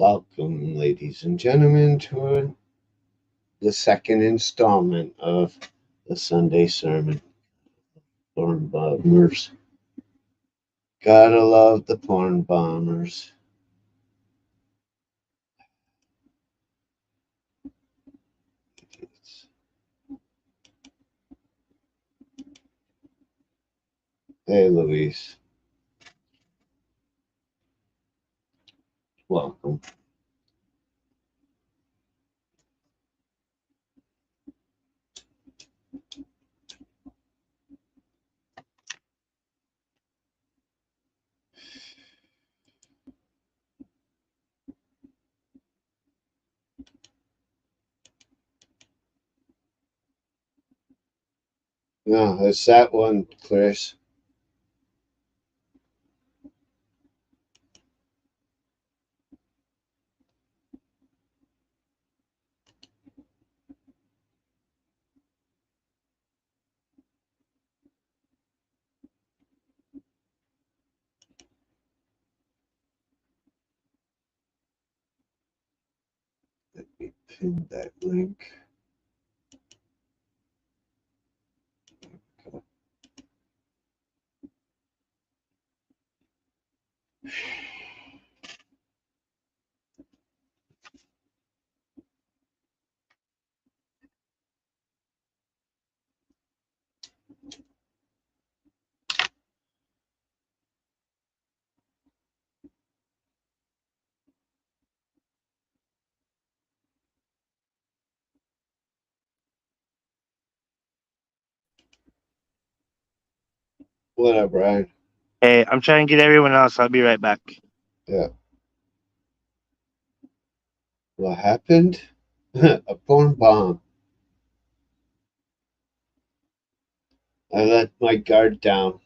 Welcome, ladies and gentlemen, to the second installment of the Sunday Sermon. Porn bombers. Gotta love the porn bombers. Hey, Luis. Welcome. No, it's that one, Chris. Let me pin that link. What up, Brian? Hey, I'm trying to get everyone else. I'll be right back. Yeah. What happened? A porn bomb. I let my guard down.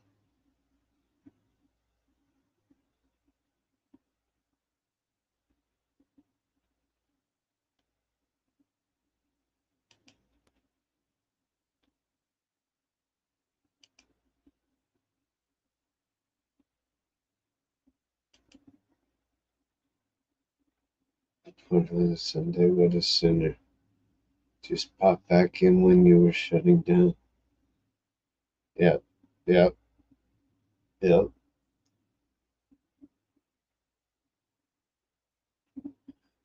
What was a Sunday? What a sinner. Just pop back in when you were shutting down. Yep. Yep. Yep.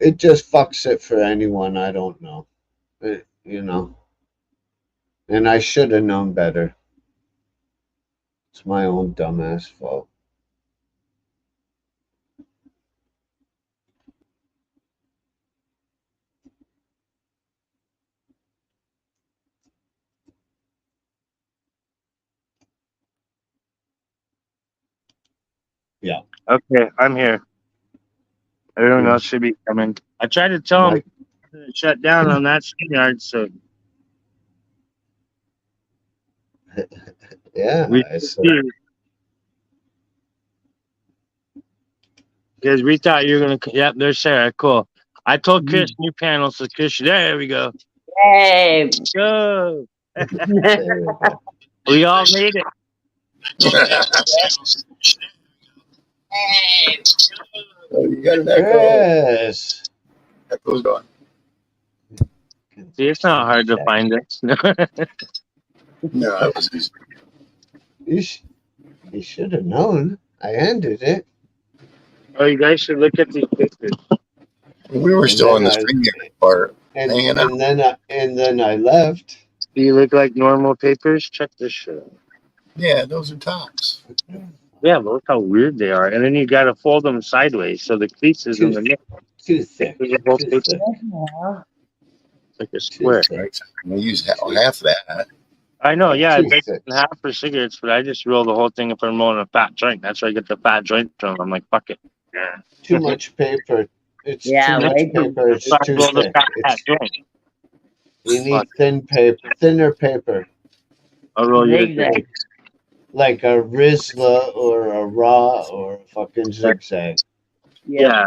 It just fucks it for anyone I don't know. You know. And I should have known better. It's my own dumbass fault. Yeah. Okay, I'm here. Everyone else should be coming. I tried to tell them to shut down on that yard, so Yeah. we because we thought you were gonna. Yep, there's Sarah. Cool. I told Chris new panel, so Chris, there we go. Hey. Go. There we go. We all made it. Oh, you got an echo. Yes. Echo's gone. See, it's not hard to find us. No, that was easy. You should have known. I ended it. Oh, you guys should look at these pictures. We were still in the string part. And then I left. Do you look like normal papers? Check this shit out. Yeah, those are tops. Yeah, but look how weird they are. And then you got to fold them sideways, so the crease is in the middle. Too thick. It's like a square. We use half that. I know, yeah, I take half for cigarettes, but I just roll the whole thing if I'm rolling a fat joint. That's where I get the fat joint from. I'm like, fuck it. Yeah. Too much paper. It's too much paper. It's too thick. You need thinner paper. I'll roll you like a Rizla or a Raw or a fucking zigzag. Yeah.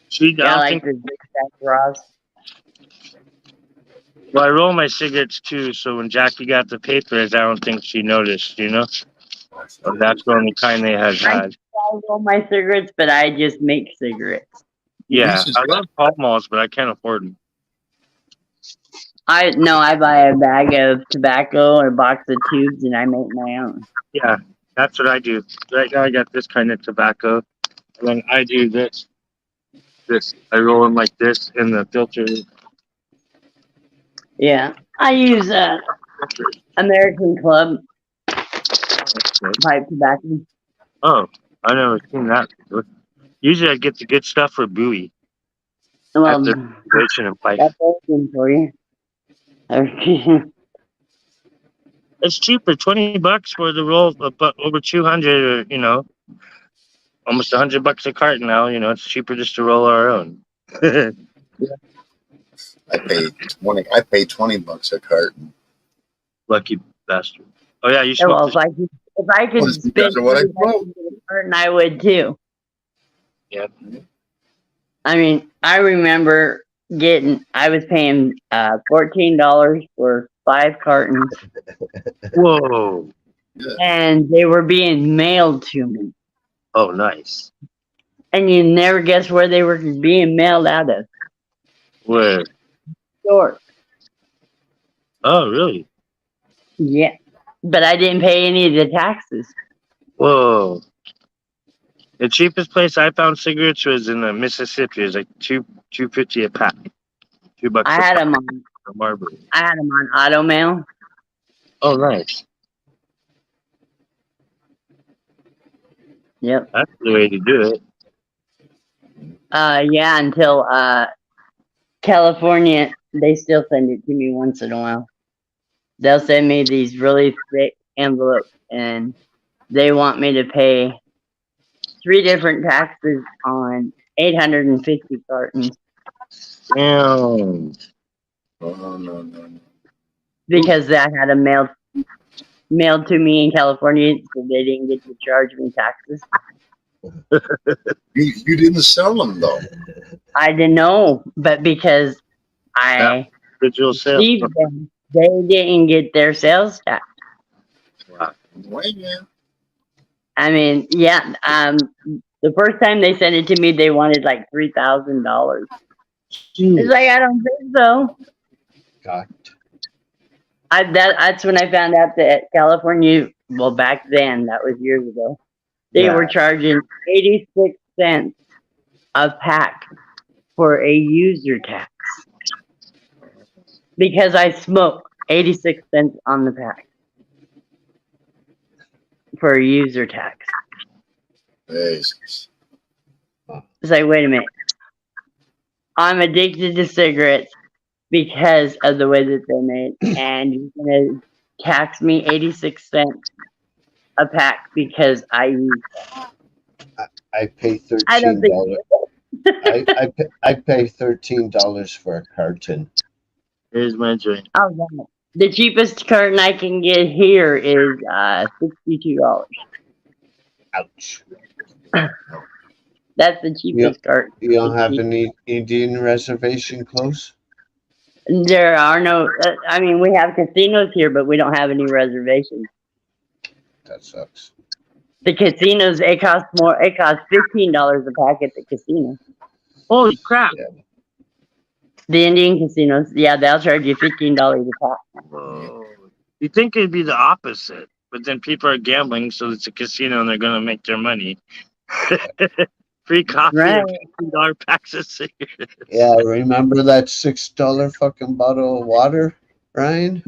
She I like the zigzag Raws. Well, I roll my cigarettes too, so when Jackie got the papers, I don't think she noticed, you know? Or that's the only kind they had. I roll my cigarettes, but I just make cigarettes. Yeah, Reese's I love Pall Malls, but I can't afford them. I buy a bag of tobacco or a box of tubes and I make my own. Yeah, that's what I do. Right now, I got this kind of tobacco, and then I do this. I roll them like this in the filter. Yeah, I use American Club pipe tobacco. Oh, I never seen that before. Usually, I get the good stuff for Bowie at Well, the station in Pike. that's open for you. It's cheaper, $20 for the roll, but over 200, or almost $100 a carton now. It's cheaper just to roll our own. I paid $20 a carton. Lucky bastard. Oh yeah, you Yeah, well, smoked if I could Well, it's because spend of what I $20 smoke. a carton, I would too. Yeah. I mean, I remember I was paying $14 for 5 cartons, Whoa. and they were being mailed to me. Oh, nice. And you never guess where they were being mailed out of. Where? Store. Oh, really? Yeah. But I didn't pay any of the taxes. Whoa. The cheapest place I found cigarettes was in Mississippi. It was like $2.50 a pack. $2 I a had pack them on. from Marbury. I had them on auto mail. Oh, nice. Yep. That's the way to do it. Yeah, until California, they still send it to me once in a while. They'll send me these really thick envelopes, and they want me to pay 3 different taxes on 850 cartons Damn. Oh, no. because I had them mailed to me in California, so they didn't get to charge me taxes. You didn't sell them though. I didn't know, but because I Digital sale. received them, they didn't get their sales tax. Wow. Wait, yeah. I mean, yeah. The first time they sent it to me, they wanted like $3,000. It's like, I don't think so. God. That's when I found out that California, well, back then, that was years ago, they were charging 86 cents a pack for a user tax. Because I smoke, 86 cents on the pack for a user tax. Jesus. It's like, wait a minute. I'm addicted to cigarettes because of the way that they're made, and you're going to tax me 86 cents a pack because I use them. I pay $13. I don't think I pay $13 for a carton. Here's my drink. Oh, no. The cheapest carton I can get here is $62. Ouch. That's the cheapest carton. You don't have any Indian reservation close? There are no. I mean, we have casinos here, but we don't have any reservations. That sucks. The casinos, it costs more. It costs $15 a pack at the casino. Holy crap. Yeah. The Indian casinos, yeah, they'll charge you $15 a pack. Whoa. You think it'd be the opposite, but then people are gambling, so it's a casino and they're going to make their money. Free coffee Right. and $15 packs of cigarettes. Yeah, remember that $6 fucking bottle of water, Ryan?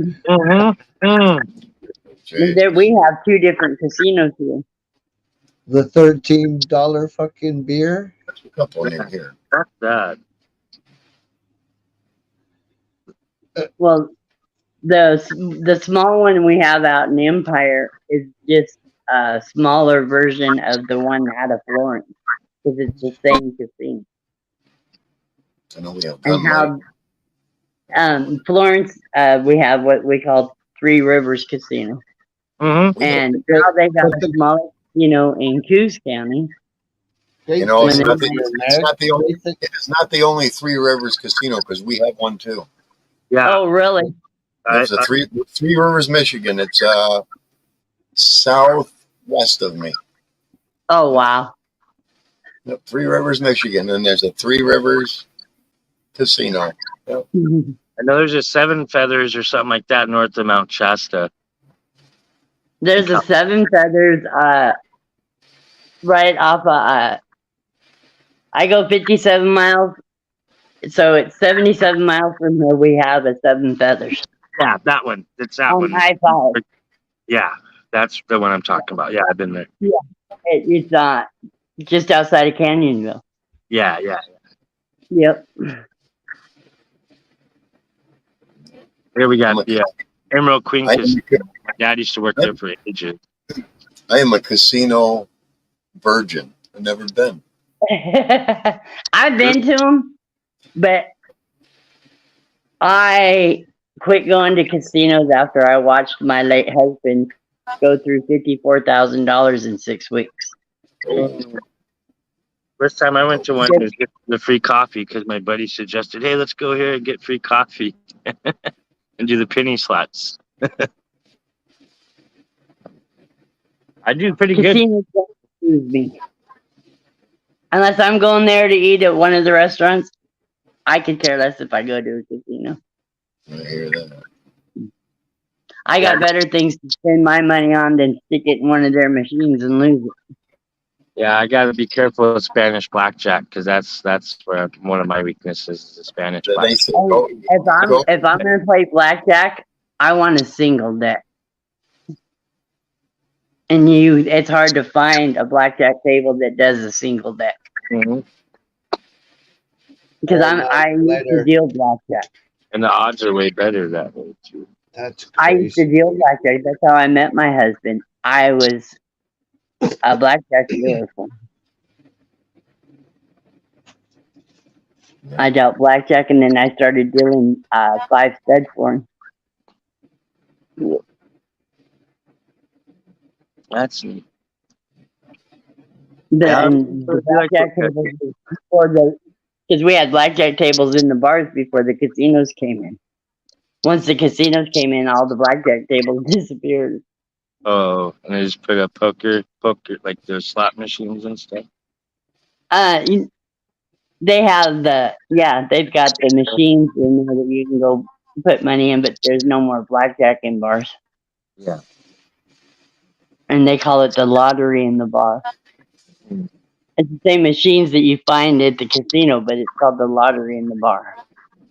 There, we have 2 different casinos here. The $13 fucking beer? There's a couple in here. That's bad. Well, the small one we have out in Empire is just a smaller version of the one out of Florence because it's the same casino. I know we have And how Florence, we have what we call Three Rivers Casino, Mm-hmm. and now they got a smaller casino in Coos County. You know, it's When not, they- it is not the only Three Rivers Casino because we have one too. Yeah. Oh, really? There's a Three Rivers, Michigan. It's southwest of me. Oh, wow. Yep, Three Rivers, Michigan, and there's a Three Rivers Casino. Yep. I know there's a Seven Feathers or something like that north of Mount Shasta. There's a Seven Feathers right off of I go 57 miles, so it's 77 miles from where we have a Seven Feathers. Yeah, that one. It's that on one. I-5. Yeah, that's the one I'm talking about. Yeah, I've been there. Yeah, it's just outside of Canyonville. Yeah. Yep. Here we got Emerald Queen. My dad used to work there for ages. I am a casino virgin. I've never been. I've been to them, but I quit going to casinos after I watched my late husband go through $54,000 in 6 weeks. First time I went to one was get the free coffee because my buddy suggested, "Hey, let's go here and get free coffee and do the penny slots." I do pretty Casinos don't confuse me. Unless I'm going there to eat at one of the restaurants, I could care less if I go to a casino. I hear that. I got better things to spend my money on than stick it in one of their machines and lose it. Yeah, I got to be careful with Spanish blackjack because that's where one of my weaknesses is the Spanish blackjack. If I'm going to play blackjack, I want a single deck. And it's hard to find a blackjack table that does a single deck. Mm-hmm. Because I used to deal blackjack. And the odds are way better that way too. That's crazy. I used to deal blackjack. That's how I met my husband. I was a blackjack dealer for him. I dealt blackjack, and then I started dealing 5 studs for him. That's neat. The blackjack tables because we had blackjack tables in the bars before the casinos came in. Once the casinos came in, all the blackjack tables disappeared. Oh, and they just put a poker like those slot machines and stuff. They have they've got the machines in there that you can go put money in, but there's no more blackjack in bars. Yeah. And they call it the lottery in the bar. It's the same machines that you find at the casino, but it's called the lottery in the bar.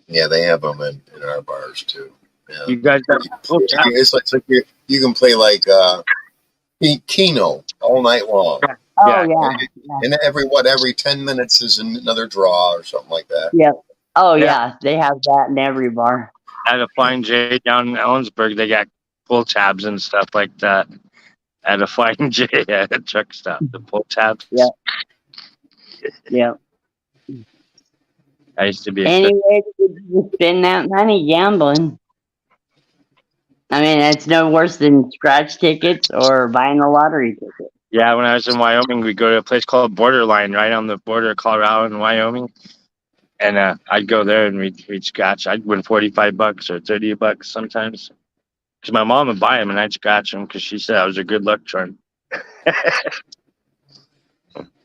Yeah, they have them in our bars too. Yeah. You guys got it's like you can play like Keno all night long. Oh yeah. And every 10 minutes is another draw or something like that. Yeah. Oh yeah, they have that in every bar. At a Flying J down in Ellensburg, they got pull tabs and stuff like that. At a Flying J at a truck stop, the pull tabs. Yeah. Yeah. I used to be anyway to spend that money gambling. I mean, it's no worse than scratch tickets or buying a lottery ticket. Yeah, when I was in Wyoming, we'd go to a place called Borderline, right on the border of Colorado and Wyoming. And I'd go there and we'd scratch. I'd win $45 or $30 sometimes. Because my mom would buy them and I'd scratch them because she said I was a good luck charm.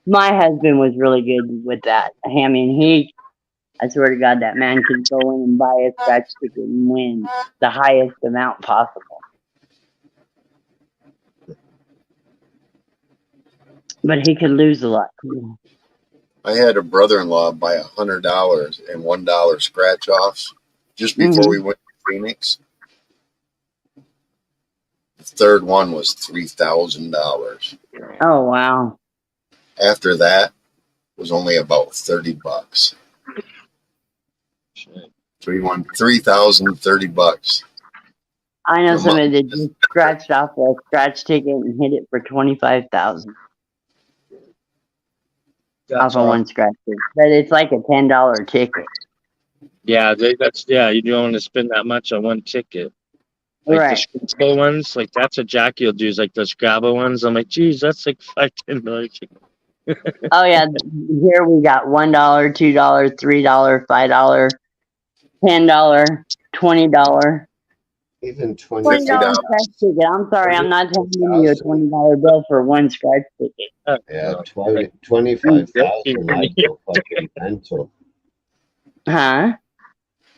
My husband was really good with that. I mean, I swear to God, that man could go in and buy a scratch ticket and win the highest amount possible. But he could lose a lot too. I had a brother-in-law buy $100 and $1 scratch-offs just before we went to Phoenix. The third one was $3,000. Oh wow! After that, it was only about $30. $3,030. I know somebody that just scratched off a scratch ticket and hit it for $25,000 off of one scratch ticket. But it's like a $10 ticket. Yeah, you don't want to spend that much on one ticket. Like right. The Scrabble ones, like that's what Jackie will do. Is like the Scrabble ones. I'm like, geez, that's like $5-10 ticket. Oh yeah, here we got $1, $2, $3, $5, $10, $20. even $20 $50. scratch ticket. I'm sorry, I'm not telling you a $20 bill for one scratch ticket. Yeah, Like, 25,000, I'd go fucking mental. Huh?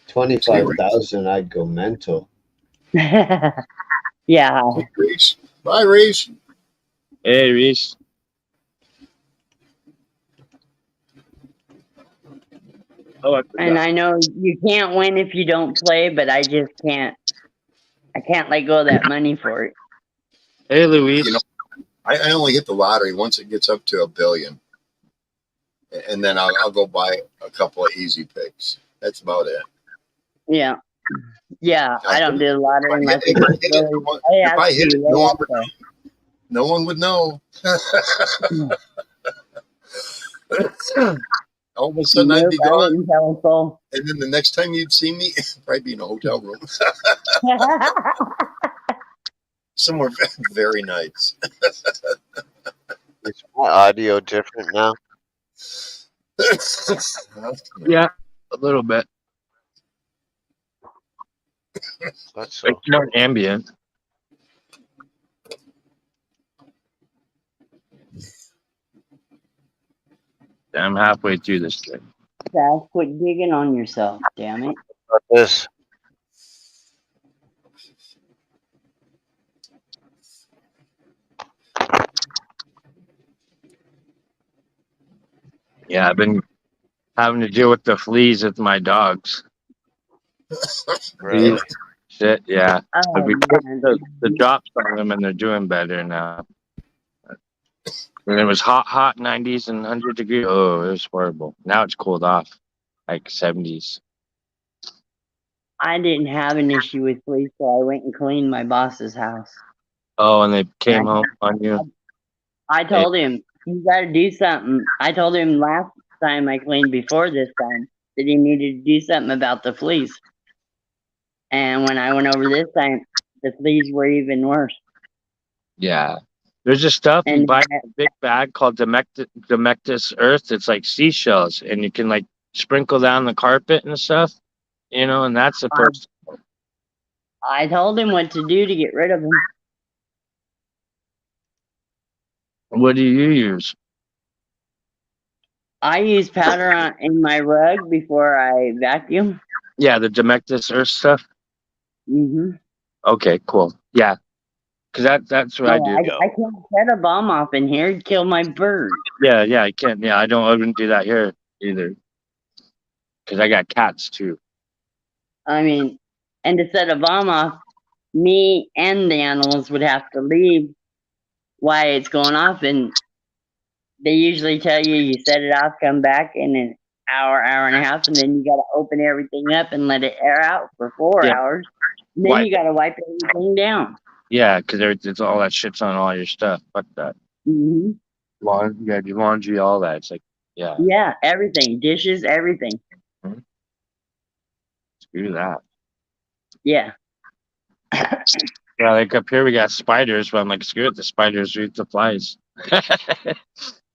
25,000, I'd go mental. Yeah. Reese. Bye, Reese. Hey, Reese. Oh, I And forgot. I know you can't win if you don't play, but I just can't. I can't let go of that money for it. Hey, Luis. You know, I only hit the lottery once it gets up to $1 billion, and then I'll go buy a couple of easy picks. That's about it. Yeah. Yeah, I don't do the lottery unless If it's I just hit it, really way if out I to hit be it, way out there. no one would know. All of a sudden, I'd be Nope, I gone, wouldn't tell a soul. and then the next time you'd see me, probably be in a hotel room somewhere very nice. Is my audio different now? Yeah, a little bit. Thought so. It's more ambient. I'm halfway through this thing. Seth, quit digging on yourself, damn it. About this. Yeah, I've been having to deal with the fleas with my dogs. Really? Shit, yeah. But Oh, we put man. the drops on them and they're doing better now. When it was hot 90s and 100 degrees. Oh, it was horrible. Now it's cooled off, like 70s. I didn't have an issue with fleas, so I went and cleaned my boss's house. Oh, and they came home on you. I told him, you gotta do something. I told him last time I cleaned before this time that he needed to do something about the fleas. And when I went over this time, the fleas were even worse. Yeah. There's this stuff you And buy in a big bag called Demectus Earth. It's like seashells, and you can like sprinkle down the carpet and stuff, and that's the first. I told him what to do to get rid of them. What do you use? I use powder in my rug before I vacuum. Yeah, the Demectus Earth stuff. Mm-hmm. Okay, cool. Yeah, because that's what I do. I can't set a bomb off in here; it'd kill my bird. Yeah, I can. Yeah, I wouldn't do that here either. Because I got cats too. I mean, and to set a bomb off, me and the animals would have to leave while it's going off, and they usually tell you set it off, come back in an hour and a half, and then you got to open everything up and let it air out for 4 hours. And then you got to wipe everything down. Yeah, because it's all that shit's on all your stuff. Fuck that. Mm-hmm. You got your laundry, all that. It's like, yeah. Yeah, everything, dishes, everything. Mm-hmm. Screw that. Yeah. Yeah, like up here we got spiders, but I'm like, screw it, the spiders eat the flies. I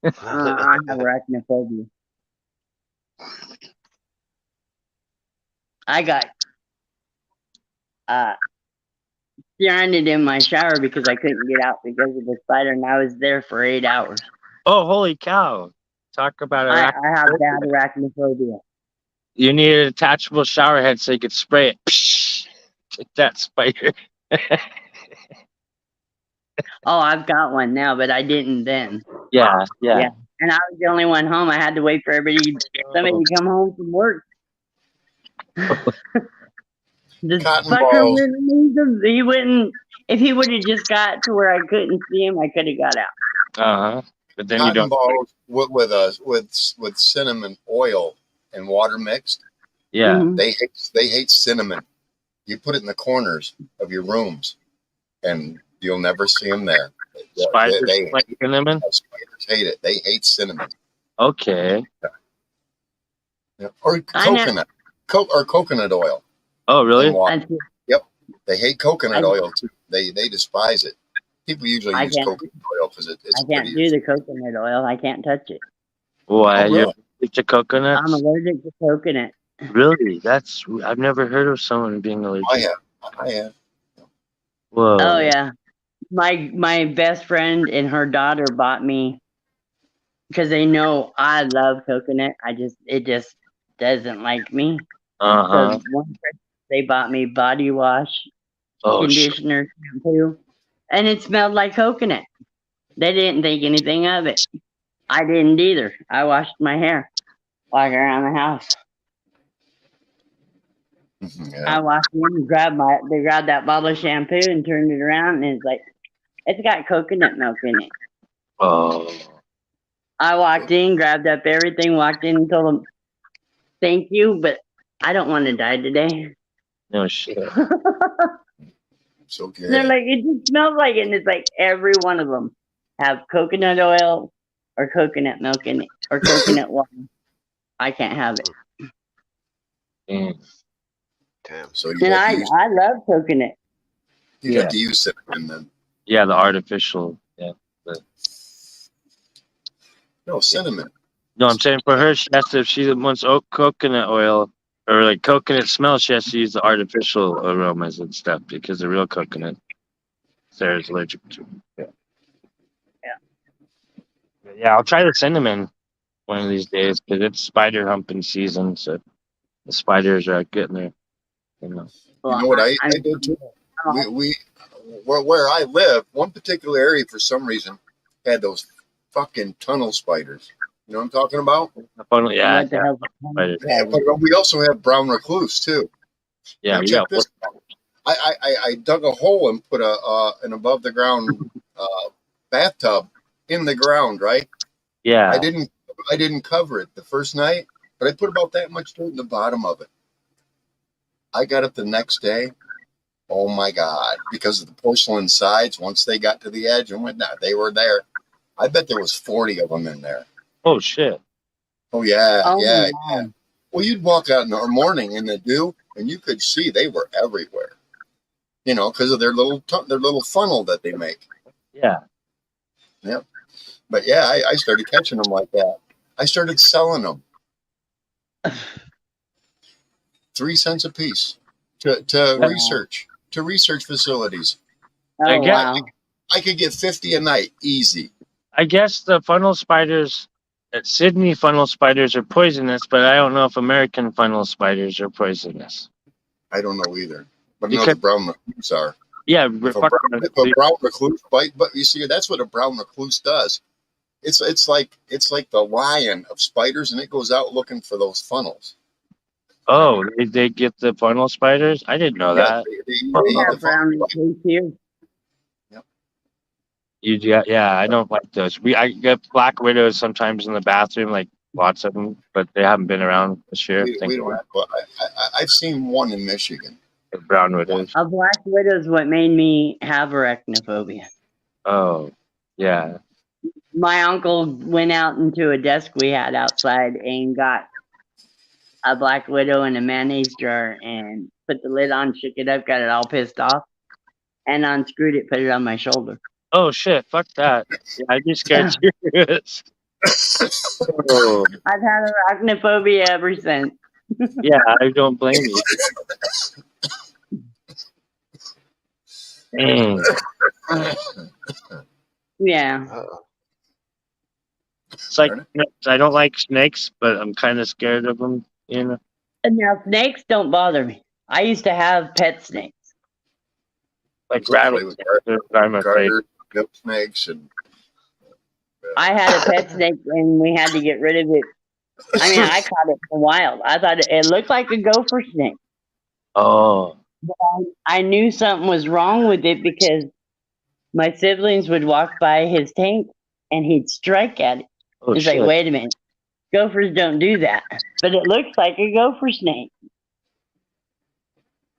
have arachnophobia. I got stranded in my shower because I couldn't get out because of the spider, and I was there for 8 hours. Oh, holy cow. Talk about I have bad arachnophobia. You need an attachable shower head so you could spray it. Get that spider. Oh, I've got one now, but I didn't then. Yeah. And I was the only one home. I had to wait for somebody to come home from work. The fucker wouldn't. He wouldn't. If he would have just got to where I couldn't see him, I could have got out. But then Cotton you don't. balls with cinnamon oil and water mixed. Yeah. Mm-hmm. They hate cinnamon. You put it in the corners of your rooms, and you'll never see them there. Spiders like cinnamon? Spiders hate it. They hate cinnamon. Okay. Yeah. Or coconut. Or coconut oil. Oh, really? Yep. They hate coconut oil, too. They despise it. People usually use coconut oil because it's I can't do the coconut oil. I can't touch it. Why? Oh, really? You're allergic to coconut? I'm allergic to coconut. Really? I've never heard of someone being allergic. I have. Whoa. Oh yeah. My best friend and her daughter bought me because they know I love coconut. It just doesn't like me. Uh-huh. So they bought me body wash, Oh, shit. conditioner, shampoo, and it smelled like coconut. They didn't think anything of it. I didn't either. I washed my hair walking around the house. Yeah. I walked in and they grabbed that bottle of shampoo and turned it around, and it's like, it's got coconut milk in it. Oh. I walked in, grabbed up everything, walked in and told them, thank you, but I don't want to die today. No shit. It's okay. They're like, it just smells like it. And it's like every one of them have coconut oil or coconut milk in it or coconut water. I can't have it. Mm. Damn. So And I love coconut. you have to use cinnamon then. Yeah, the artificial. Yeah. No, cinnamon. No, I'm saying for her, she has to, if she wants coconut oil or like coconut smell, she has to use the artificial aromas and stuff because the real coconut Sarah's allergic to. Yeah. Yeah, I'll try the cinnamon one of these days because it's spider humping season, so the spiders are getting there. You know. You know what I did too? We where I live, one particular area for some reason had those fucking tunnel spiders. You know what I'm talking about? Yeah. What the hell? Spiders. Yeah, but we also have brown recluse too. Yeah, Now, check this out. I dug a hole and put an above the ground bathtub in the ground, right? Yeah. I didn't cover it the first night, but I put about that much dirt in the bottom of it. I got up the next day. Oh my God! Because of the porcelain sides, once they got to the edge and went down, they were there. I bet there was 40 of them in there. Oh shit. Oh yeah, Oh, yeah, wow. yeah. Well, you'd walk out in the morning in the dew, and you could see they were everywhere. You know, because of their little funnel that they make. Yeah. Yep. But yeah, I started catching them like that. I started selling them. 3 cents a piece to research facilities. Oh, I guess- wow. I could get 50 a night, easy. I guess the funnel spiders at Sydney funnel spiders are poisonous, but I don't know if American funnel spiders are poisonous. I don't know either, but I Because- know the brown recluse are. Yeah, If a brown recluse bite, but you see, that's what a brown recluse does. It's like the lion of spiders, and it goes out looking for those funnels. oh, they get the funnel spiders? I didn't know that. They We eat the have brown funnel. recluse here. Yeah, I don't like those. I get black widows sometimes in the bathroom, like lots of them, but they haven't been around this year. We don't have, but I've seen one in Michigan. Brown widows. A black widow is what made me have arachnophobia. Oh, yeah. My uncle went out into a desk we had outside and got a black widow in a mayonnaise jar and put the lid on, shook it up, got it all pissed off, and unscrewed it, put it on my shoulder. Oh shit! Fuck that. Yeah, I'd be scared too. Oh, I've had arachnophobia ever since. yeah, I don't blame you. Dang. Yeah. Uh-oh. It's like I don't like snakes, but I'm kind of scared of them. You know. And now snakes don't bother me. I used to have pet snakes. Like Play with rattlesnakes. I'm afraid. garter, milk snakes, and I had a pet snake and we had to get rid of it. I mean, I caught it from wild. I thought it looked like a gopher snake. Oh. But I knew something was wrong with it because my siblings would walk by his tank and he'd strike at it. Oh It's shit. like, wait a minute. Gophers don't do that. But it looks like a gopher snake.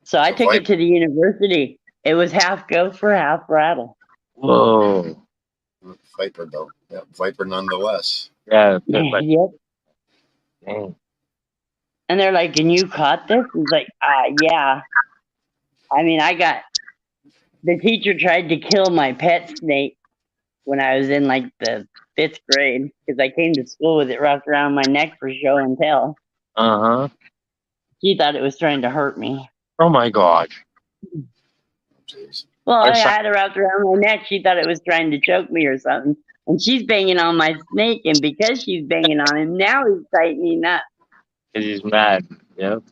So I took it to the university. It was half gopher, half rattle. Whoa. viper though. Yeah, viper nonetheless. Yeah. Yep. Dang. And they're like, and you caught this? He's like, yeah. I mean, the teacher tried to kill my pet snake when I was in like the 5th grade because I came to school with it wrapped around my neck for show and tell. Uh-huh. She thought it was trying to hurt me. Oh my god. Jeez. Well, Our I son, had her wrapped around my neck. She thought it was trying to choke me or something. And she's banging on my snake, and because she's banging on him, now he's tightening up. he's mad. Yep.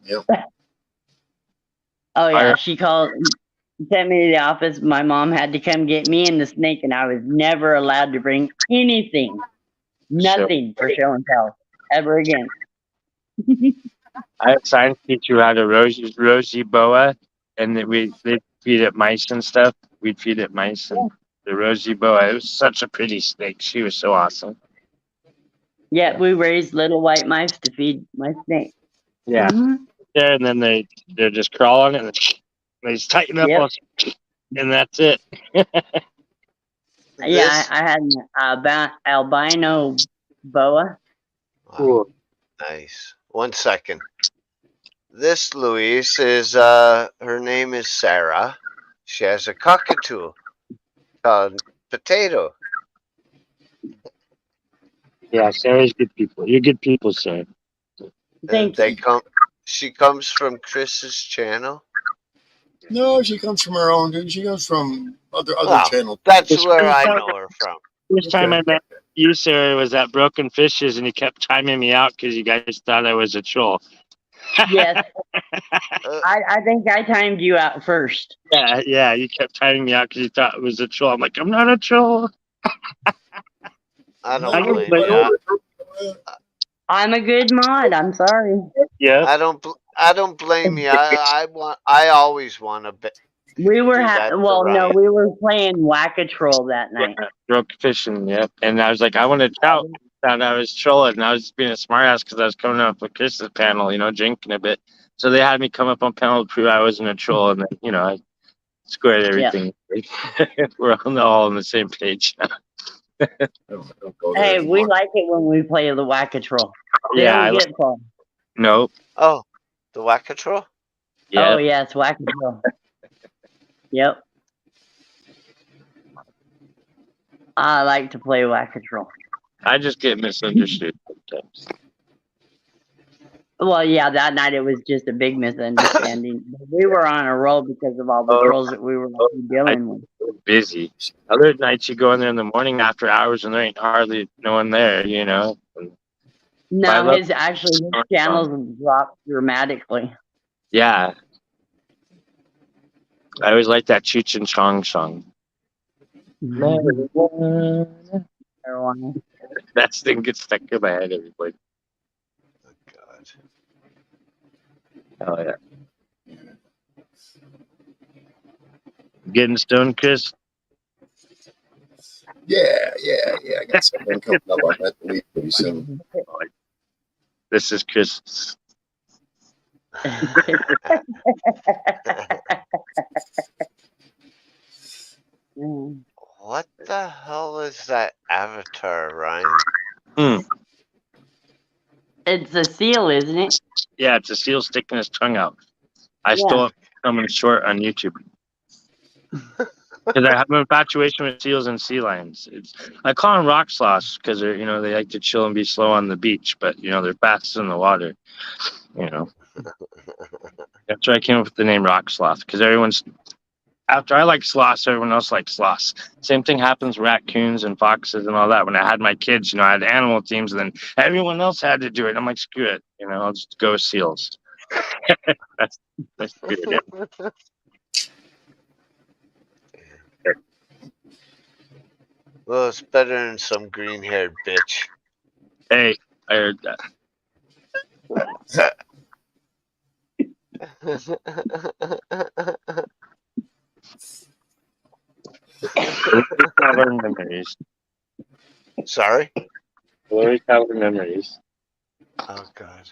Oh yeah, Our she sent me to the office. My mom had to come get me and the snake, and I was never allowed to bring anything, show. nothing for show and tell ever again. I had science teacher who had a rosy boa, and they'd feed it mice and stuff. We'd feed it mice and the rosy boa. It was such a pretty snake. She was so awesome. Yeah, we raised little white mice to feed my snake. Yeah. There, and then they're just crawl on it and they just tighten up Yep. and that's it. Yeah, I had an albino boa. Cool. Nice. 1 second. This Louise is her name is Sarah. She has a cockatoo called Potato. Yeah, Sarah's good people. You're good people, Sarah. Thank you. She comes from Chris's channel. No, she comes from her own, dude. She comes from other channels. That's where I know her from. First time I met you, Sarah, was at Broken Fishes, and you kept timing me out because you guys thought I was a troll. Yes. I think I timed you out first. Yeah, you kept timing me out because you thought it was a troll. I'm like, I'm not a troll. I don't blame you. I'm a good mod. I'm sorry. Yeah. I don't blame you. I always want to be. We were we were playing Whack-A-Troll that night. Broke fishing, yeah. And I was like, I want to trout. Thought I was trolling, and I was just being a smartass because I was coming up with Chris's panel, drinking a bit. So they had me come up on panel to prove I wasn't a troll, and then, I squared everything. Yep. We're all on the same page now. Hey, we like it when we play the Whack-A-Troll. They don't get fun. Nope. Oh, the Whack-A-Troll? Yeah. Oh, yeah, it's Whack-A-Troll. Yep. I like to play Whack-A-Troll. I just get misunderstood sometimes. Well, yeah, that night it was just a big misunderstanding. We were on a roll because of all the trolls that we were dealing with. Busy. Other nights you go in there in the morning after hours and there ain't hardly no one there, No, his channels dropped dramatically. Yeah. I always like that Cheech and Chong song. Marijuana. That thing gets stuck in my head every place. Oh, God. Oh, yeah. Getting stoned, Chris? Yeah. I got something coming up. I'm at the leave pretty soon. This is Chris. What the hell is that avatar, Ryan? It's a seal, isn't it? Yeah, it's a seal sticking his tongue out. I stole it from someone short on YouTube. Because I have an infatuation with seals and sea lions. I call them rock sloths because they're, they like to chill and be slow on the beach, but they're fast in the water. That's why I came up with the name rock sloth because after I like sloths, everyone else likes sloths. Same thing happens with raccoons and foxes and all that. When I had my kids, I had animal teams, and then everyone else had to do it. I'm like, screw it, I'll just go with seals. That's good. Yeah. Well, it's better than some green-haired bitch. Hey, I heard that. Our memories. Sorry? Always have our memories. Oh, God.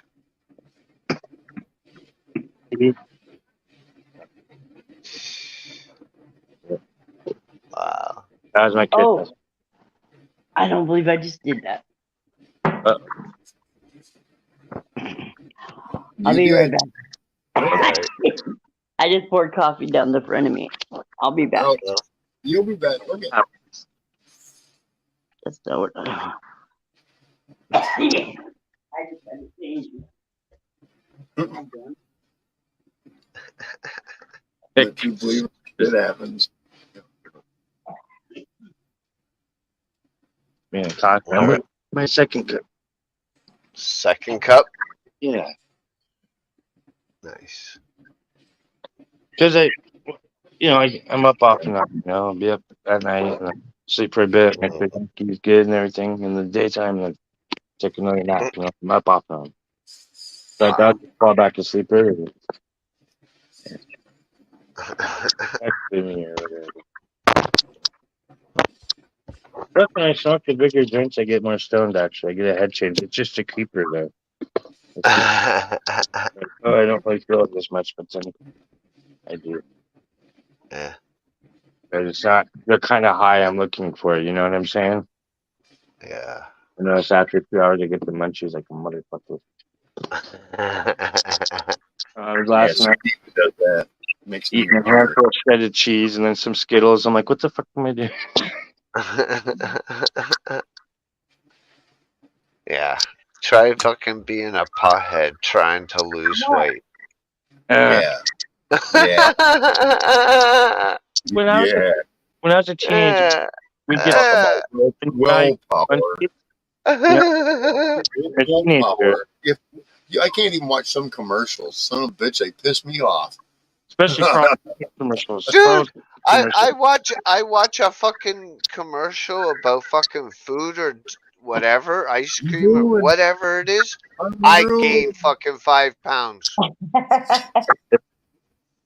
Wow. That was my kid. Oh, I don't believe I just did that. I'll be right back. I just poured coffee down the front of me. I'll be back. Oh, you'll be back. Okay. That's not what I just had to change it. If you believe it happens. Man, coffee. I'm with my second cup. Second cup. Yeah, Nice. because I'm up often. I'll be up at night and I sleep for a bit. Make sure he's good and everything. In the daytime, then take another nap. I'm up off and on. But I'll just fall back to sleep early. That's me or whatever. Plus, when I smoke the bigger drinks, I get more stoned. Actually, I get a head change. It's just a creeper though. I don't really feel it as much, but then I do. Yeah. But it's not the kind of high I'm looking for. You know what I'm saying? Yeah. I notice after 2 hours, I get the munchies like a motherfucker. Last night does that. Makes me eating a weird. handful of shredded cheese and then some Skittles. I'm like, what the fuck am I doing? Yeah. Try fucking being a pothead trying to lose weight. Yeah. Yeah. When I was a teenager, we get Willpower. teenager, If I can't even watch some commercials. Son of a bitch, they piss me off. especially commercials. Dude, I watch a fucking commercial about fucking food or whatever, ice cream or whatever it is. I gain fucking 5 pounds.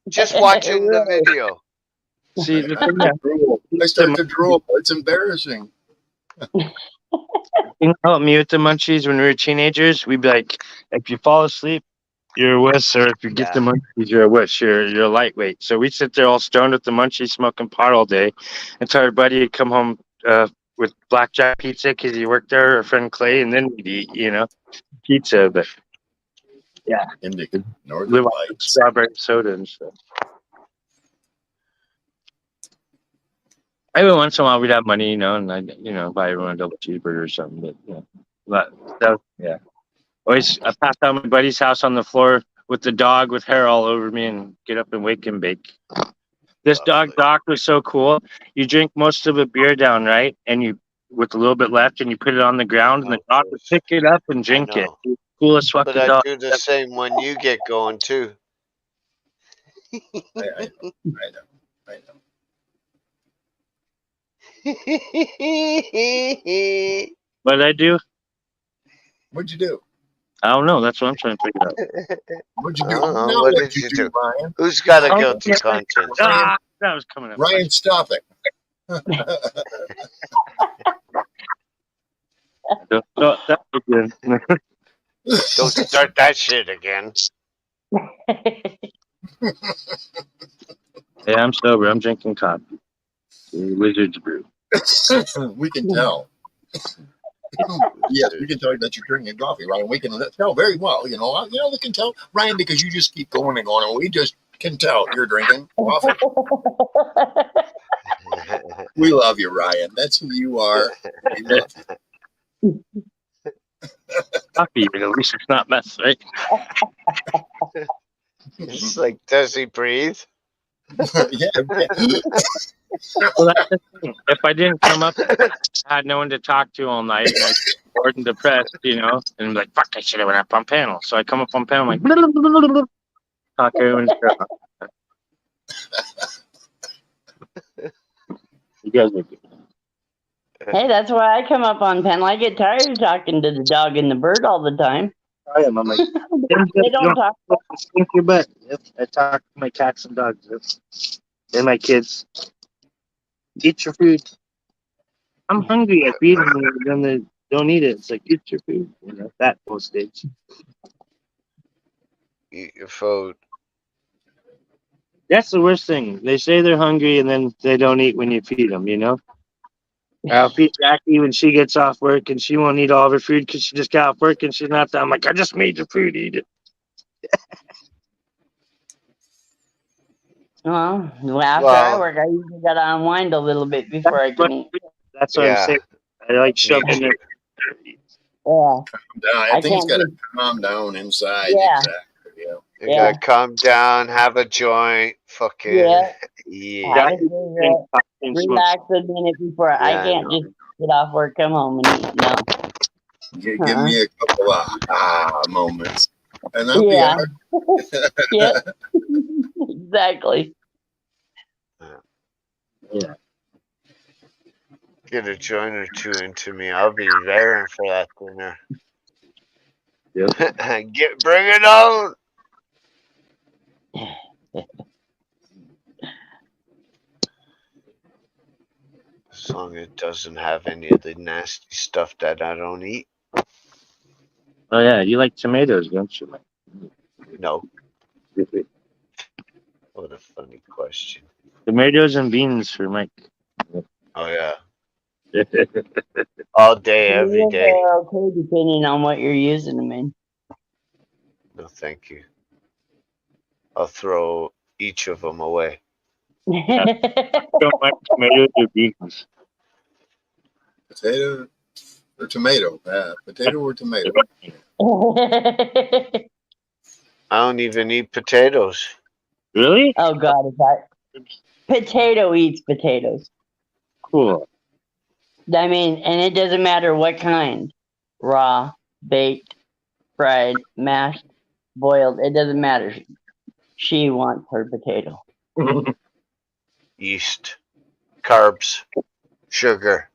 Just watching the video. See, the thing that I start to drool. It's embarrassing. thing helped me with the munchies when we were teenagers, we'd be like, if you fall asleep, you're a wuss, or if you get the munchies, you're a wuss. You're a lightweight. So we'd sit there all stoned with the munchies, smoking pot all day, until our buddy would come home with blackjack pizza because he worked there, our friend Clay, and then we'd eat, pizza. But yeah, Northern live off Lights. strawberry soda and stuff. Every once in a while we'd have money, and I'd, buy everyone a double cheeseburger or something. But always I passed out my buddy's house on the floor with the dog with hair all over me and get up and wake and bake. This dog Doc was so cool. You drink most of a beer down, right? And you with a little bit left and you put it on the ground and the dog would pick it up and drink it. Coolest fucking But I dog. do the same when you get going too. I know. What did I do? What'd you do? I don't know. That's what I'm trying to figure out. What'd you do? What did you do, Ryan? Who's got a guilty conscience? That was coming up. Ryan, stop it. Don't start that shit again. Yeah, I'm sober. I'm drinking coffee. Wizard's brew. We can tell. Yes, we can tell that you're drinking coffee, Ryan. We can tell very well. We can tell, Ryan, because you just keep going and going, and we just can tell you're drinking coffee. We love you, Ryan. That's who you are. We love you. Coffee, but at least it's not mess, right? It's like, does he breathe? Yeah. Well, that's the thing. If I didn't come up, I had no one to talk to all night, and I was bored and depressed, and I'm like, fuck, I should have went up on panel. So I come up on panel, I'm like, talk everyone's girl. You guys are good. Hey, that's why I come up on panel. I get tired of talking to the dog and the bird all the time. I am. I'm like, they don't talk. Stink your butt. Yep. I talk to my cats and dogs. Yep. And my kids. Eat your food. I'm hungry. I feed them, and then they don't eat it. It's like, eat your food. That postage. Eat your food. That's the worst thing. They say they're hungry, and then they don't eat when you feed them, I'll feed Jackie when she gets off work, and she won't eat all of her food because she just got off work, and she's not done. I'm like, I just made your food, eat it. Well, after I work, I usually got to unwind a little bit before I can eat. That's what I'm saying. I like shoving it. Yeah. I think it's got to calm down inside. Yeah. Exactly. Yeah. You gotta calm down, have a joint, fucking relax a minute before I can't just get off work, come home and eat. No. Give me a couple of moments, and I'll Yeah. be all right. Yep. Exactly. Yeah. Get a joint or two into me. I'll be there for that dinner. Yep. Bring it on. As long as it doesn't have any of the nasty stuff that I don't eat. Oh yeah, you like tomatoes, don't you? No. What a funny question. Tomatoes and beans for Mike. Oh yeah. All day, every Tomatoes day. are okay depending on what you're using them in. No, thank you. I'll throw each of them away. Don't like tomatoes or beans. Potato or tomato? Potato or tomato? I don't even eat potatoes. Really? Oh God, is that potato eats potatoes? Cool. I mean, and it doesn't matter what kind. Raw, baked, fried, mashed, boiled, it doesn't matter. She wants her potato. Yeast, carbs, sugar,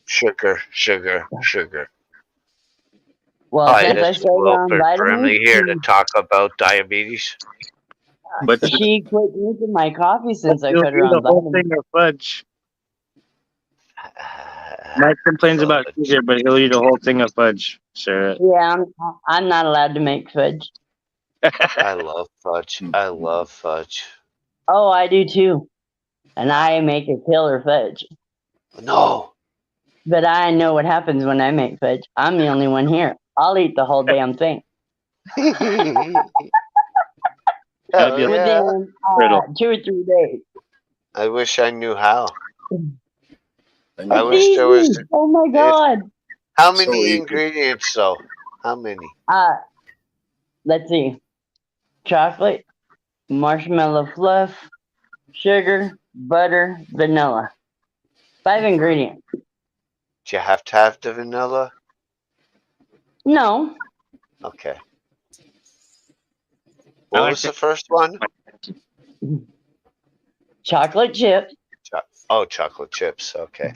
sugar, sugar, sugar. Well, Hi, since I this is started on Wilford Brimley here to vitamins, talk about diabetes. But she quit drinking my coffee since I you'll put her eat a on whole vitamins. thing of fudge. Mike complains about Fudge. sugar, but he'll eat a whole thing of fudge, Sarah. Yeah, I'm not allowed to make fudge. I love fudge. I love fudge. Oh, I do too. And I make a killer fudge. No. But I know what happens when I make fudge. I'm the only one here. I'll eat the whole damn thing. That'd be like Within brittle. 2 or 3 days. I wish I knew how. I It's wish there was. easy. Oh my God. How So many easy. ingredients though? How many? Let's see. Chocolate, marshmallow fluff, sugar, butter, vanilla. 5 ingredients. Do you have to have the vanilla? No. Okay. I What like was the first one? Chocolate chip. Oh, chocolate chips. Okay.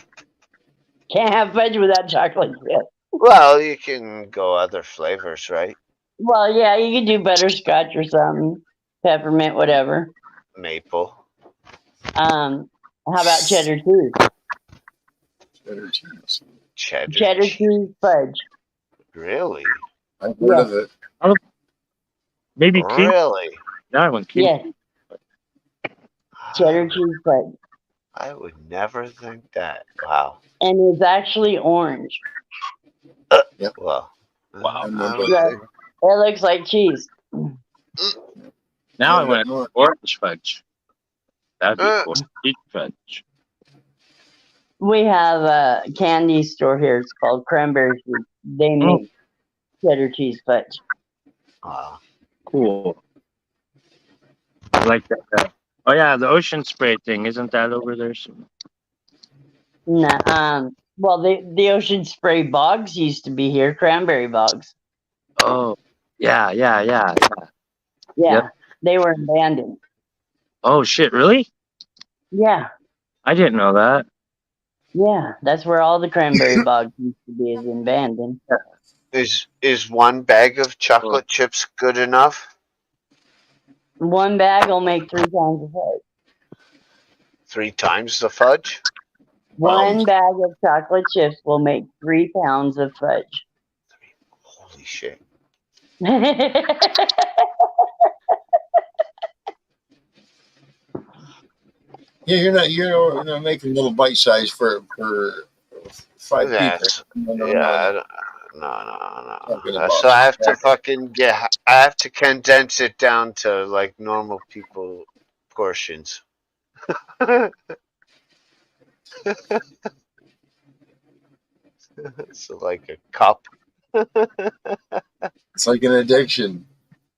Can't have fudge without chocolate chip. Well, you can go other flavors, right? Well, yeah, you could do butterscotch or something. Peppermint, whatever. Maple. How about cheddar cheese? Cheddar cheese. Cheddar Cheese fudge. Really? I've heard of it. Maybe cream. Really? No, I want cream. Yes, cheddar cheese fudge. I would never think that. Wow. And it's actually orange. Yep. Well. Wow. I would Yeah. think- It looks like cheese. Now I want orange fudge. That'd be cool. Peach fudge. We have a candy store here. It's called Cranberry Food. They make cheddar cheese fudge. Wow. Cool. I like that. Oh yeah, the ocean spray thing. Isn't that over there? Nah, well, the ocean spray bogs used to be here. Cranberry bogs. Oh, yeah. Yeah, Yep. they were abandoned. Oh shit, really? Yeah, I didn't know that. yeah. That's where all the cranberry bogs used to be, is in Bandon. Is one bag of chocolate chips good enough? 1 bag will make 3 pounds of fudge. 3 times the fudge? 1 bag of chocolate chips will make 3 pounds of fudge. Holy shit. Yeah, you're not making little bite size for 5 Yes. people. No. No. Talking about So I have to I have to condense it down to like normal people portions. So like a cup. It's like an addiction.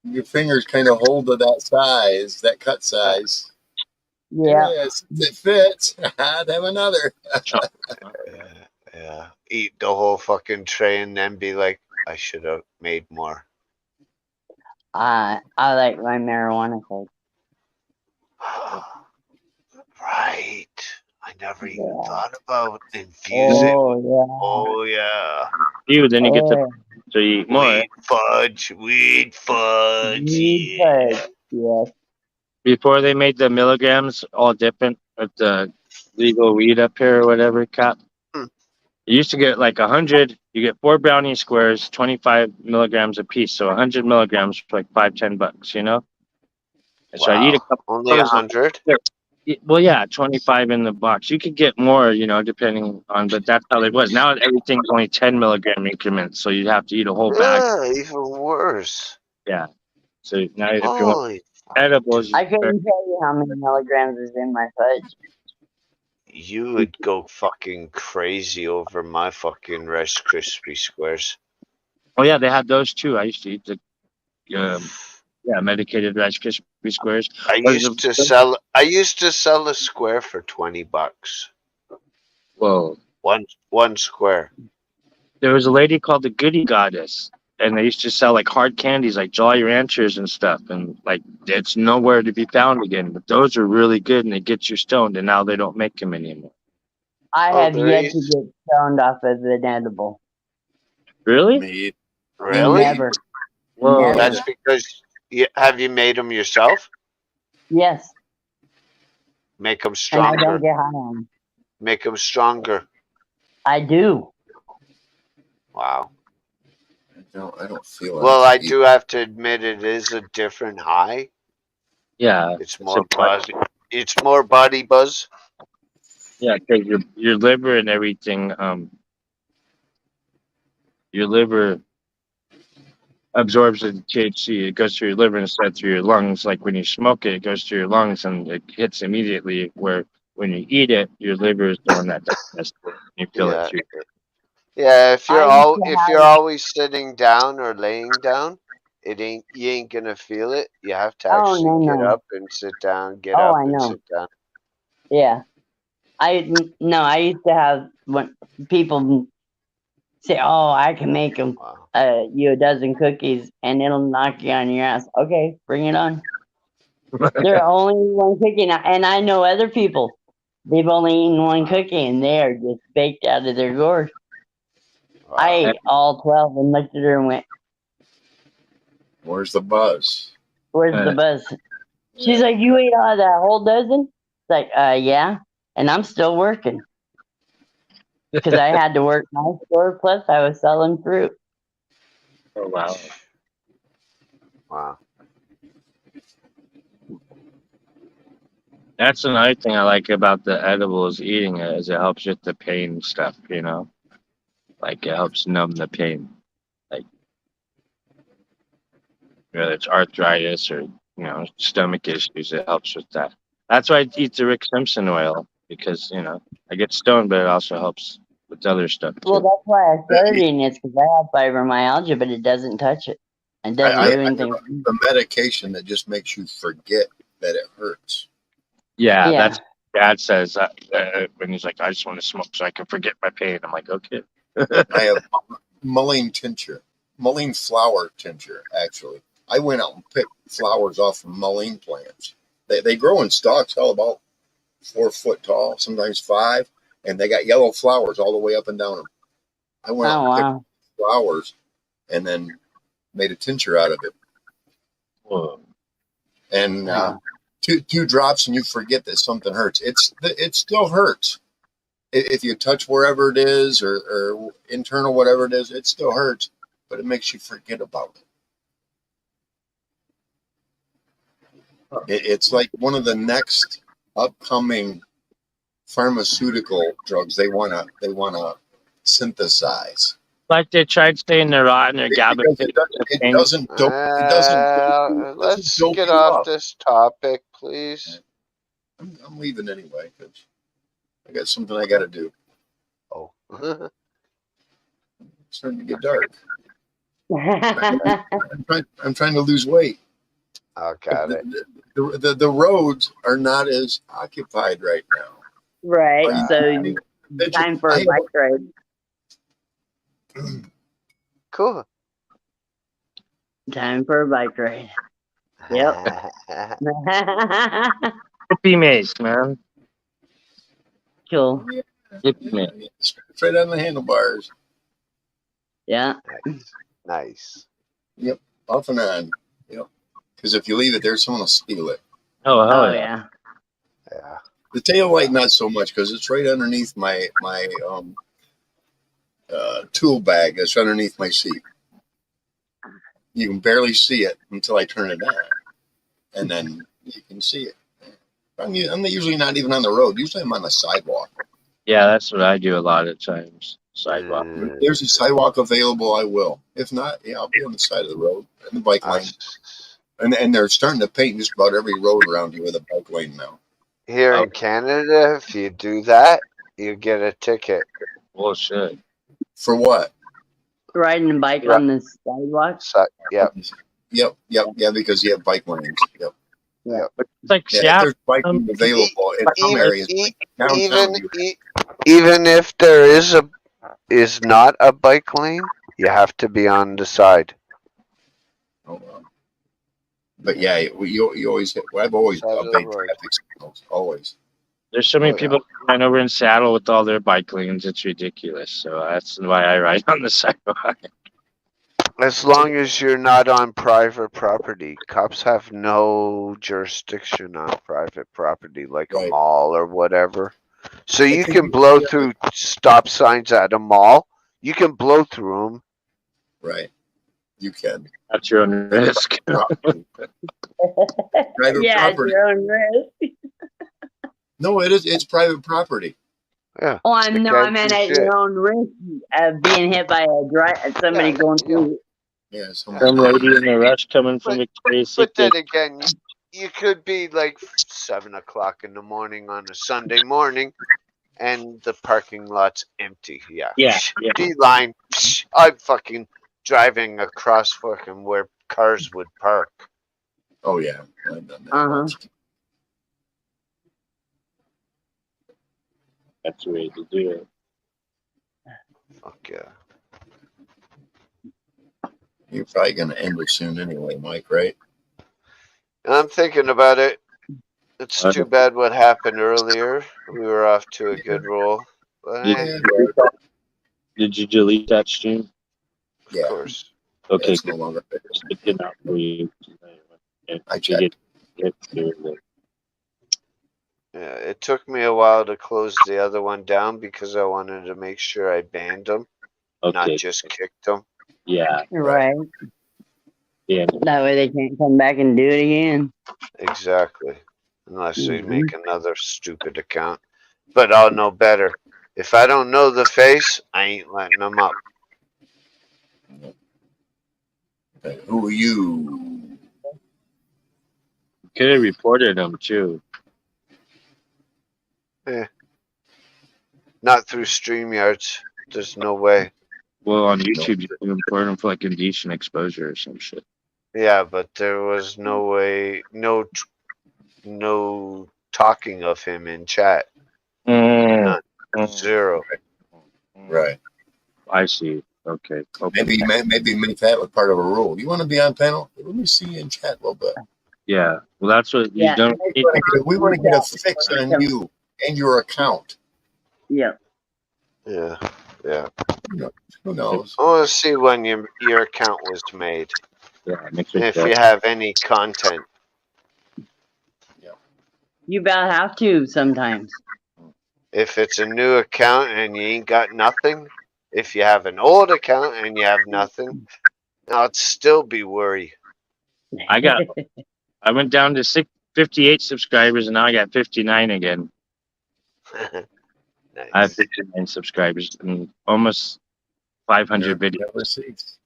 Your fingers kind of hold to that size, that cut size. Yeah. Yes, it fits. I'd have another. Yeah. Eat the whole fucking tray and then be like, I should have made more. I like my marijuana fix. Right. I never even Yeah. thought about infusing. Oh yeah. Oh yeah. You then you get to Oh, so you eat more. Weed fudge. Weed Yeah. fudge. Yes. Before they made the milligrams all different with the legal weed up here or whatever cap. Hmm. You used to get like 100. You get 4 brownie squares, 25 milligrams a piece. So 100 milligrams for like $5-10. You know. And so I'd eat a Wow. couple Only of those. 100? Well, yeah, 25 in the box. You could get more, you know, depending on, but that's how it was. Now everything's only 10 milligram increments, so you'd have to eat a whole bag. Even worse. Yeah. So now if you want Holy edibles, I couldn't tell you how many milligrams is in my fudge. you would go fucking crazy over my fucking Rice Krispie squares. oh yeah, they had those too. I used to eat the medicated Rice Krispie squares. I used to sell a square for $20. Whoa. One square. There was a lady called the Goody Goddess, and they used to sell like hard candies, like Jolly Ranchers and stuff, and like it's nowhere to be found again. But those are really good, and they get you stoned. And now they don't make them anymore. I Oh, have there yet is? to get stoned off of an edible. Really? Me. Really? Never. Whoa. Never. That's because have you made them yourself? Yes. Make them And I stronger. don't get high on them. Make them stronger. I do. Wow. I don't feel it. Well, I do have to admit it is a different high. Yeah. It's more buzzy. It's more body buzz. Yeah, because your liver and everything, your liver absorbs the THC. It goes through your liver instead of through your lungs. Like when you smoke it, it goes through your lungs and it hits immediately. Where when you eat it, your liver is the one that digests it. You feel Yeah. it through. Yeah, if I used to you're have- always sitting down or laying down, you ain't gonna feel it. You have to Oh, actually no, get no. up and sit down, get Oh, up I and know. sit down. Yeah. I used to have when people say, "Oh, I can make them Wow. you a dozen cookies and it'll knock you on your ass." Okay, bring it on. They're only one cookie now, and I know other people. They've only eaten one cookie and they are just baked out of their gourd. Wow. I ate all 12 and looked at her and went, Where's the buzz? "Where's the buzz?" She's like, "You ate all that whole dozen?" It's like, yeah, and I'm still working because I had to work my store plus I was selling fruit. Oh wow. Wow. That's another thing I like about the edibles eating it is it helps with the pain stuff, you know? Like it helps numb the pain. Like whether it's arthritis or, you know, stomach issues, it helps with that. That's why I eat the Rick Simpson oil because, you know, I get stoned, but it also helps with other stuff too. Well, that's why I started eating it because I have fibromyalgia, but it doesn't touch it. It doesn't I do anything. the medication that just makes you forget that it hurts. Yeah, Yeah. that's Dad says when he's like, I just want to smoke so I can forget my pain. I'm like, okay. I have mullein flower tincture, actually. I went out and picked flowers off of mullein plants. They grow in stalks, all about 4 foot tall, sometimes 5, and they got yellow flowers all the way up and down them. I went out and picked flowers and then made a tincture out of it. Whoa. And two drops and you forget that something hurts. It still hurts. If you touch wherever it is or internal, whatever it is, it still hurts, but it makes you forget about it. It's like one of the next upcoming pharmaceutical drugs they wanna synthesize. Like they tried staying the rot and their GABA. It doesn't Let's dope get you off up. this topic, please. I'm leaving anyway because I got something I got to do. Oh. It's starting to get dark. I'm trying to lose weight. I got it. The roads are not as occupied right now. Right. So time for a bike ride. Cool. Time for a bike ride. Yep. Hippie mace, man. Cool. Hippie mace. Straight on the handlebars. Yeah. Nice. Yep, off and on. Yep. Because if you leave it there, someone will steal it. Oh, hell Oh, yeah. yeah. Yeah. The tail light, not so much, because it's right underneath my tool bag. That's underneath my seat. You can barely see it until I turn it on, and then you can see it. I'm usually not even on the road. Usually I'm on the sidewalk. Yeah, that's what I do a lot of times. Sidewalk. If there's a sidewalk available, I will. If not, yeah, I'll be on the side of the road and the bike lane. And they're starting to paint just about every road around here with a bike lane now. Here in Canada, if you do that, you get a ticket. Bullshit. For what? Riding a bike on the sidewalk. Yep. Yeah, because you have bike lanes. Yep. Yeah. But it's like Yeah, if Seattle. there's biking available in some areas, like downtown, Even if there is not a bike lane, you have to be on the side. But yeah, you always hit. Well, I've always Side of the obeyed road. traffic signals. Always. There's so many Oh, yeah. people flying over in Seattle with all their bike lanes. It's ridiculous. So that's why I ride on the sidewalk. As long as you're not on private property, cops have no jurisdiction on private property, like a Right. mall or whatever. So you think can you- blow through stop signs at a mall. You can blow through them. Right. You can. At your own risk. Private Yeah, it's property. your own risk. No, it is. It's private property. Yeah. Oh, I meant at shit. your own risk of being hit by somebody Yeah, going through. Yeah. Some lady in a rush coming from Victoria's But Secret. then again, you could be like 7 o'clock in the morning on a Sunday morning, and the parking lot's empty. Yeah. Yeah. D-line. I'm fucking driving across fucking where cars would park. Oh yeah. I've done that. Uh-huh. once. That's the way to do it. Fuck yeah. You're probably gonna end it soon anyway, Mike. Right? I'm thinking about it. It's too bad what happened earlier. We were off to a good roll. But Did you delete that stream? of Yeah. course. Okay, It's no longer. just looking out for you. I checked. Get through Yeah, it took me a while to close the other one down because I wanted to make sure I banned them, not Okay. just kicked them. Yeah. Right. Yeah. That way they can't come back and do it again. Exactly. Unless they Mhm. make another stupid account. But I'll know better. If I don't know the face, I ain't letting them up. Who are you? Could have reported them too. Not through StreamYards. There's no way. Well, on YouTube, you can report them for like indecent exposure or some shit. Yeah, but there was no way, no talking of him in chat. None. Zero. Right. I see. Okay. Maybe make that was part of a rule. You want to be on panel? Let me see you in chat a little bit. Yeah. Well, that's what you Yeah. don't. We want to get a fix on you and your account. Yeah. Yeah. Who knows? I want to see when your account was made. Yeah. Makes And me if you have any content. You about have to sometimes. If it's a new account and you ain't got nothing. If you have an old account and you have nothing. I'd still be worried. I went down to 58 subscribers and now I got 59 again. Nice. I have 59 subscribers and almost 500 videos. Never cease.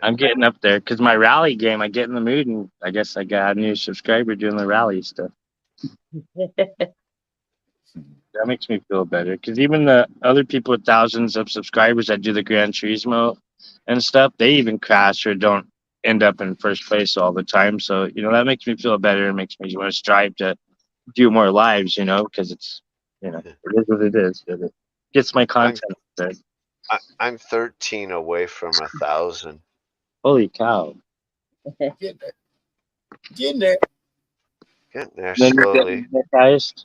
I'm getting up there because my rally game, I get in the mood and I guess I got a new subscriber doing the rally stuff. That makes me feel better because even the other people with thousands of subscribers that do the Gran Turismo and stuff, they even crash or don't end up in first place all the time. So, that makes me feel better and makes me want to strive to do more lives, because it's, it is what it is. Gets my content there. I'm 13 away from 1,000. Holy cow! Get there. Get there. Getting there Then you slowly. get monetized.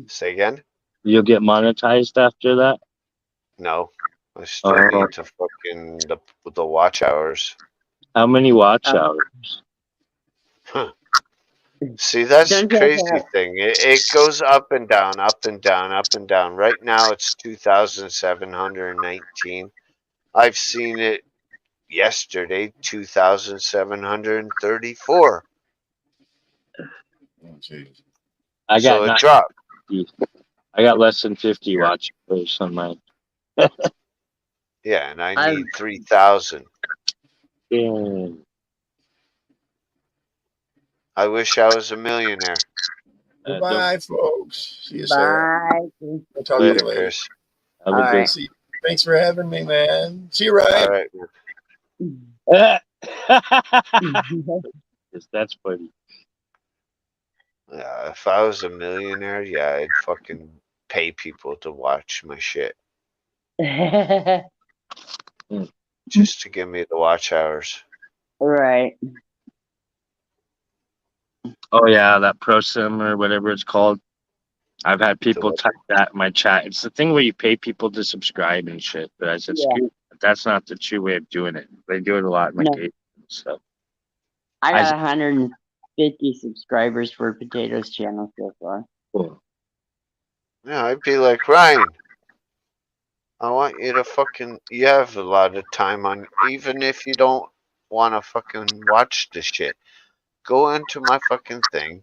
Say again? You'll get monetized after that. No. I still need to fucking the watch hours. How many watch hours? See, that's the Don't you have crazy to- thing. It goes up and down, up and down, up and down. Right now it's 2,719. I've seen it yesterday, 2,734. Oh, jeez. I got So it not dropped. 50. I got less than 50 watch hours on mine. Yeah, and I I've- need 3,000. Damn. I wish I was a millionaire. Goodbye, folks. See you, Sarah. Bye. I'll talk to you Later, later. Chris. Have All a right. See, thanks for having me, man. See you, Ryan. All right. good. Yes, that's funny. Yeah, if I was a millionaire, yeah, I'd fucking pay people to watch my shit just to give me the watch hours. Right. Oh yeah, that prosim or whatever it's called. I've had people type that in my chat. It's the thing where you pay people to subscribe and shit. But I said, Yeah. screw it. That's not the true way of doing it. They do it a lot in my No. game stuff. I got 150 subscribers for Potatoes channel so far. Cool. Yeah, I'd be like, Ryan, I want you to fucking. You have a lot of time on. Even if you don't want to fucking watch the shit, go into my fucking thing.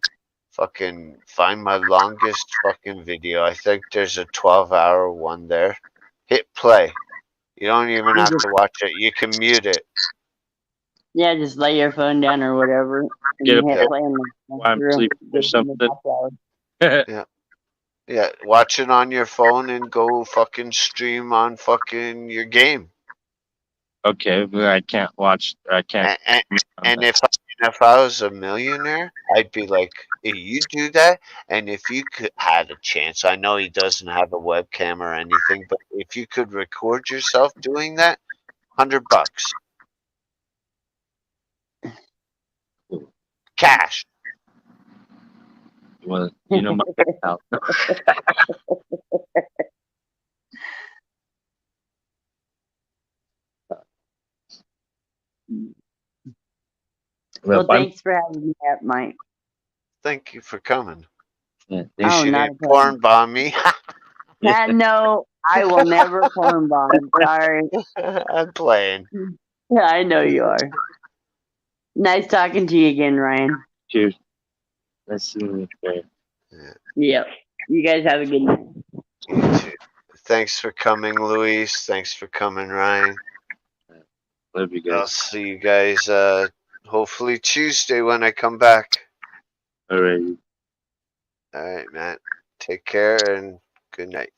Fucking find my longest fucking video. I think there's a 12-hour one there. Hit play. You don't even have to watch it. You can mute it. Yeah, just lay your phone down or whatever. And Get a hit pill play and while I'm through. sleeping or Give them the something. watch hours. Yeah, watch it on your phone and go fucking stream on fucking your game. Okay, but I can't watch. I can't. And if I was a millionaire, I'd be like, hey, you do that, and if you could had a chance, I know he doesn't have a webcam or anything, but if you could record yourself doing that, $100 cash. Well, you know my PayPal. Well, But I'm- thanks for having me up, Mike. Thank you for coming. yeah, You Oh, should not have a problem. porn bomb me. No, I will never porn bomb. Sorry. I'm playing. Yeah, I know you are. Nice talking to you again, Ryan. Cheers. Nice seeing you. There. Yep. You guys have a good night. You too. Thanks for coming, Luis. Thanks for coming, Ryan. Love you I'll guys. see you guys hopefully Tuesday when I come back. All right. All right, man. Take care and good night.